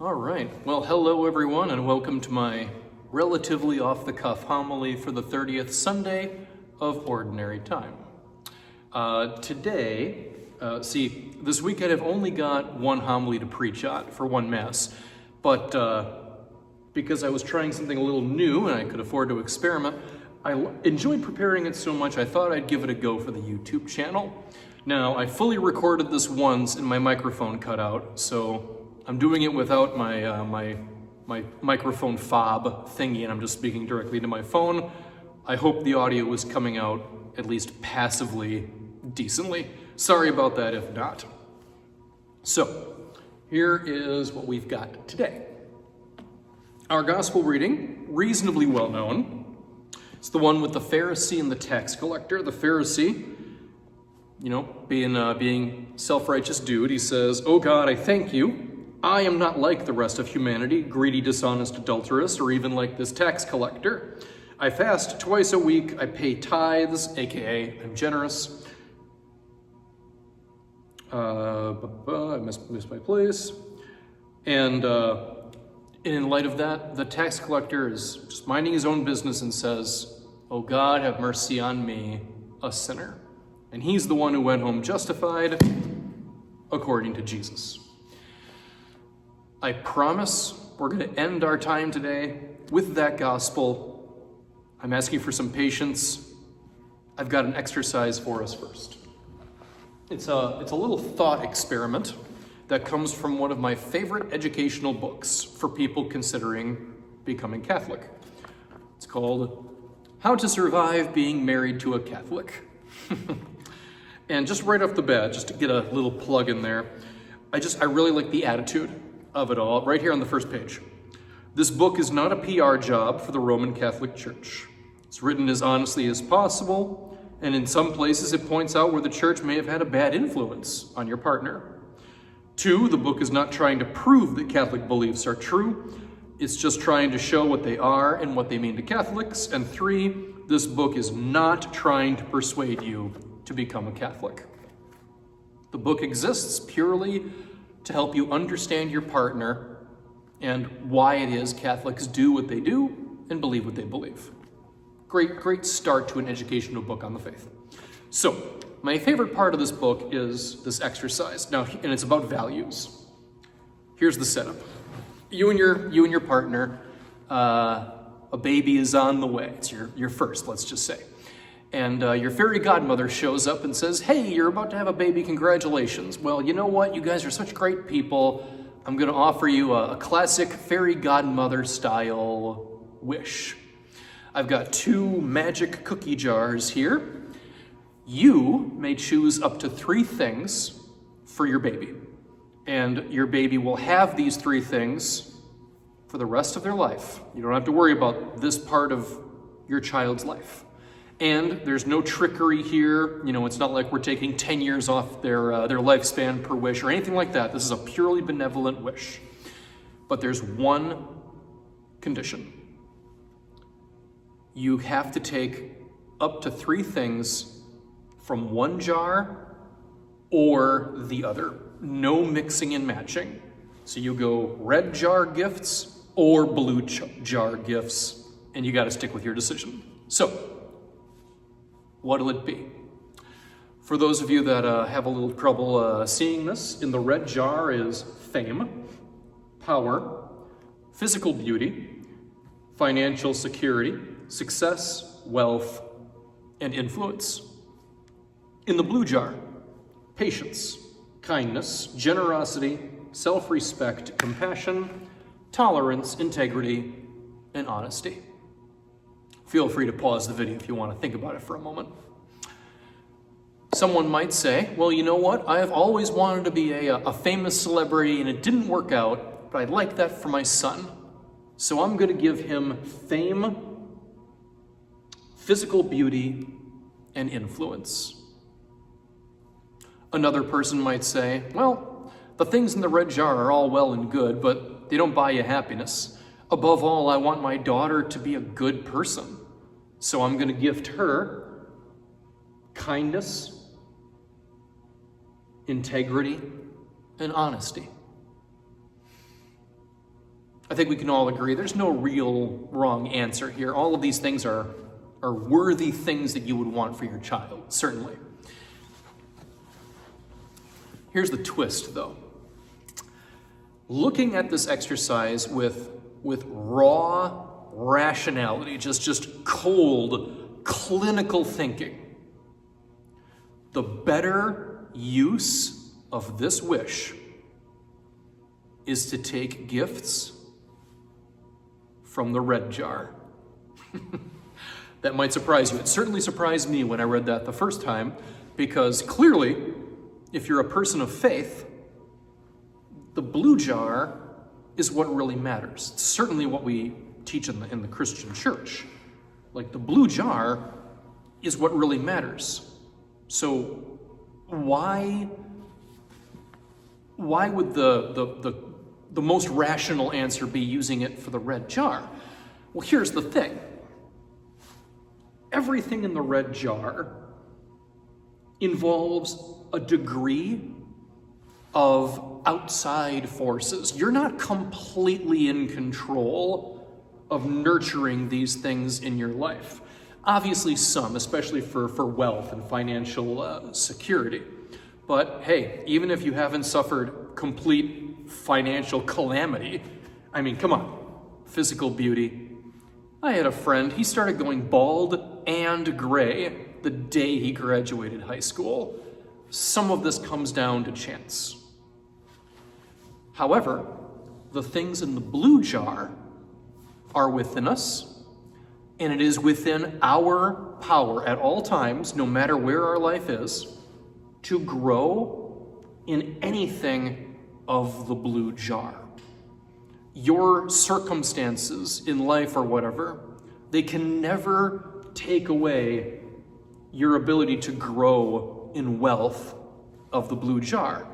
All right. Well, hello everyone, and welcome to my relatively off-the-cuff homily for the 30th Sunday of Ordinary Time. Today, this weekend I've only got one homily to preach on for one Mass, but because I was trying something a little new and I could afford to experiment, I enjoyed preparing it so much I thought I'd give it a go for the YouTube channel. Now, I fully recorded this once and my microphone cut out, so I'm doing it without my my microphone fob thingy, and I'm just speaking directly to my phone. I hope the audio is coming out at least passively decently. Sorry about that if not. So, here is what we've got today. Our gospel reading, reasonably well known. It's the one with the Pharisee and the tax collector. The Pharisee, being self-righteous dude, he says, "Oh God, I thank you. I am not like the rest of humanity, greedy, dishonest, adulterous, or even like this tax collector. I fast twice a week, I pay tithes, aka I'm generous." I missed my place. And in light of that, the tax collector is just minding his own business and says, "Oh God, have mercy on me, a sinner." And he's the one who went home justified, according to Jesus. I promise we're going to end our time today with that gospel. I'm asking for some patience. I've got an exercise for us first. It's a little thought experiment that comes from one of my favorite educational books for people considering becoming Catholic. It's called How to Survive Being Married to a Catholic. And just right off the bat, just to get a little plug in there, I really like the attitude of it all, right here on the first page. This book is not a PR job for the Roman Catholic Church. It's written as honestly as possible, and in some places it points out where the church may have had a bad influence on your partner. 2, the book is not trying to prove that Catholic beliefs are true. It's just trying to show what they are and what they mean to Catholics. And 3, this book is not trying to persuade you to become a Catholic. The book exists purely to help you understand your partner and why it is Catholics do what they do and believe what they believe. Great start to an educational book on the faith. So, my favorite part of this book is this exercise. Now, and it's about values. Here's the setup. You and your partner, a baby is on the way. It's your first, let's just say. And your fairy godmother shows up and says, "Hey, you're about to have a baby, congratulations. Well, you know what? You guys are such great people. I'm going to offer you a classic fairy godmother style wish. I've got 2 magic cookie jars here. You may choose up to 3 things for your baby. And your baby will have these 3 things for the rest of their life. You don't have to worry about this part of your child's life. And there's no trickery here. It's not like we're taking 10 years off their lifespan per wish or anything like that. This is a purely benevolent wish. But there's one condition. You have to take up to 3 things from one jar or the other. No mixing and matching. So you go red jar gifts or blue jar gifts, and you got to stick with your decision. So, what'll it be? For those of you that have a little trouble seeing this, in the red jar is fame, power, physical beauty, financial security, success, wealth, and influence. In the blue jar, patience, kindness, generosity, self-respect, compassion, tolerance, integrity, and honesty. Feel free to pause the video if you want to think about it for a moment. Someone might say, "Well, you know what? I have always wanted to be a famous celebrity and it didn't work out, but I'd like that for my son. So I'm going to give him fame, physical beauty, and influence." Another person might say, "Well, the things in the red jar are all well and good, but they don't buy you happiness. Above all, I want my daughter to be a good person. So I'm going to gift her kindness, integrity, and honesty." I think we can all agree there's no real wrong answer here. All of these things are worthy things that you would want for your child, certainly. Here's the twist, though. Looking at this exercise with raw rationality, just cold, clinical thinking, the better use of this wish is to take gifts from the red jar. That might surprise you. It certainly surprised me when I read that the first time, because clearly, if you're a person of faith, the blue jar is what really matters. It's certainly what we teach in the Christian church. Like, the blue jar is what really matters. So why would the most rational answer be using it for the red jar? Well, here's the thing. Everything in the red jar involves a degree of outside forces. You're not completely in control of nurturing these things in your life. Obviously some, especially for wealth and financial security. But hey, even if you haven't suffered complete financial calamity, I mean, come on, physical beauty. I had a friend, he started going bald and gray the day he graduated high school. Some of this comes down to chance. However, the things in the blue jar are within us, and it is within our power at all times, no matter where our life is, to grow in anything of the blue jar. Your circumstances in life or whatever, they can never take away your ability to grow in wealth of the blue jar.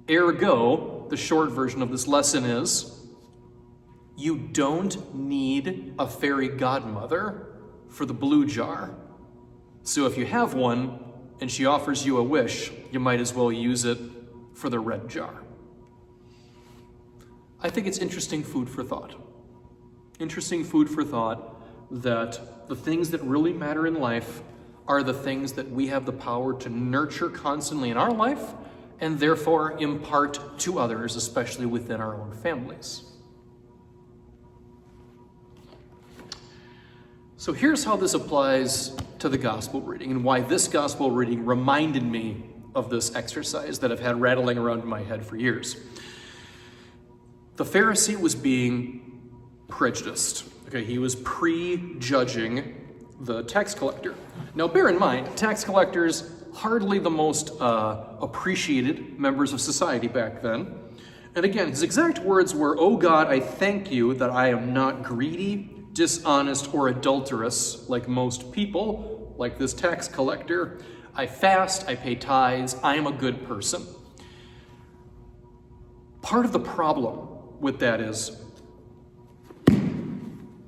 Ergo, the short version of this lesson is, you don't need a fairy godmother for the blue jar. So if you have one and she offers you a wish, you might as well use it for the red jar. I think it's interesting food for thought. Interesting food for thought that the things that really matter in life are the things that we have the power to nurture constantly in our life and therefore impart to others, especially within our own families. So here's how this applies to the gospel reading and why this gospel reading reminded me of this exercise that I've had rattling around in my head for years. The Pharisee was being prejudiced. Okay, he was prejudging the tax collector. Now, bear in mind, tax collectors, hardly the most appreciated members of society back then. And again, his exact words were, "Oh God, I thank you that I am not greedy, dishonest, or adulterous like most people, like this tax collector. I fast, I pay tithes, I am a good person." Part of the problem with that is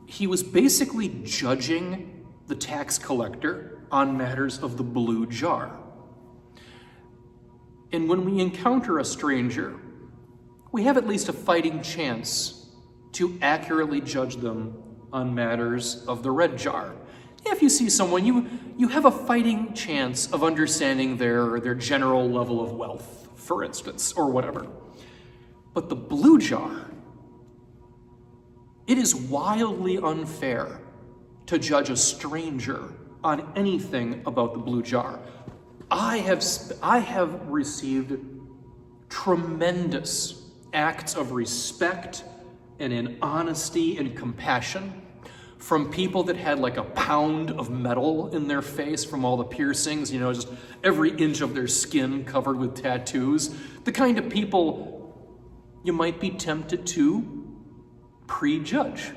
he was basically judging the tax collector on matters of the blue jar. And when we encounter a stranger, we have at least a fighting chance to accurately judge them on matters of the red jar. If you see someone, you have a fighting chance of understanding their general level of wealth, for instance, or whatever. But the blue jar, it is wildly unfair to judge a stranger on anything about the blue jar. I have received tremendous acts of respect and in honesty and compassion from people that had like a pound of metal in their face from all the piercings, just every inch of their skin covered with tattoos. The kind of people you might be tempted to prejudge.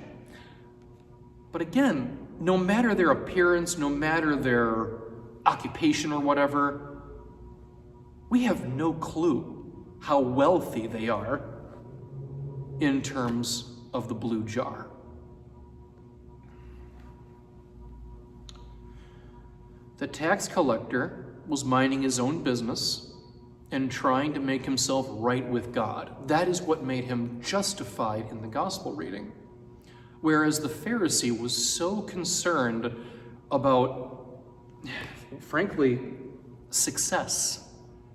But again, no matter their appearance, no matter their occupation or whatever, we have no clue how wealthy they are in terms of the blue jar. The tax collector was minding his own business, and trying to make himself right with God. That is what made him justified in the gospel reading. Whereas the Pharisee was so concerned about, frankly, success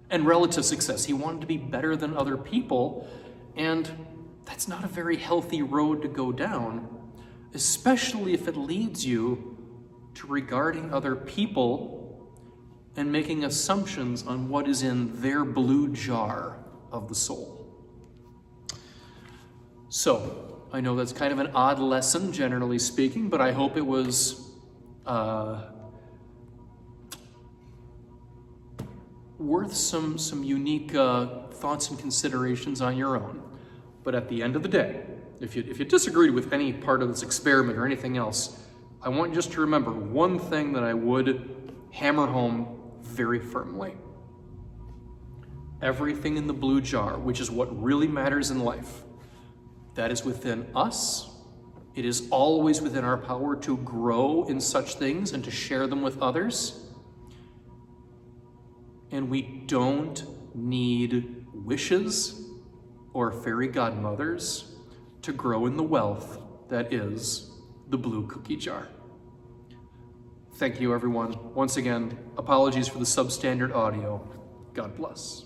and relative success. He wanted to be better than other people, and that's not a very healthy road to go down, especially if it leads you to regarding other people and making assumptions on what is in their blue jar of the soul. So, I know that's kind of an odd lesson, generally speaking, but I hope it was worth some unique thoughts and considerations on your own. But at the end of the day, if you disagreed with any part of this experiment or anything else, I want you just to remember one thing that I would hammer home very firmly. Everything in the blue jar, which is what really matters in life, that is within us. It is always within our power to grow in such things and to share them with others. And we don't need wishes or fairy godmothers to grow in the wealth that is the blue cookie jar. Thank you, everyone. Once again, apologies for the substandard audio. God bless.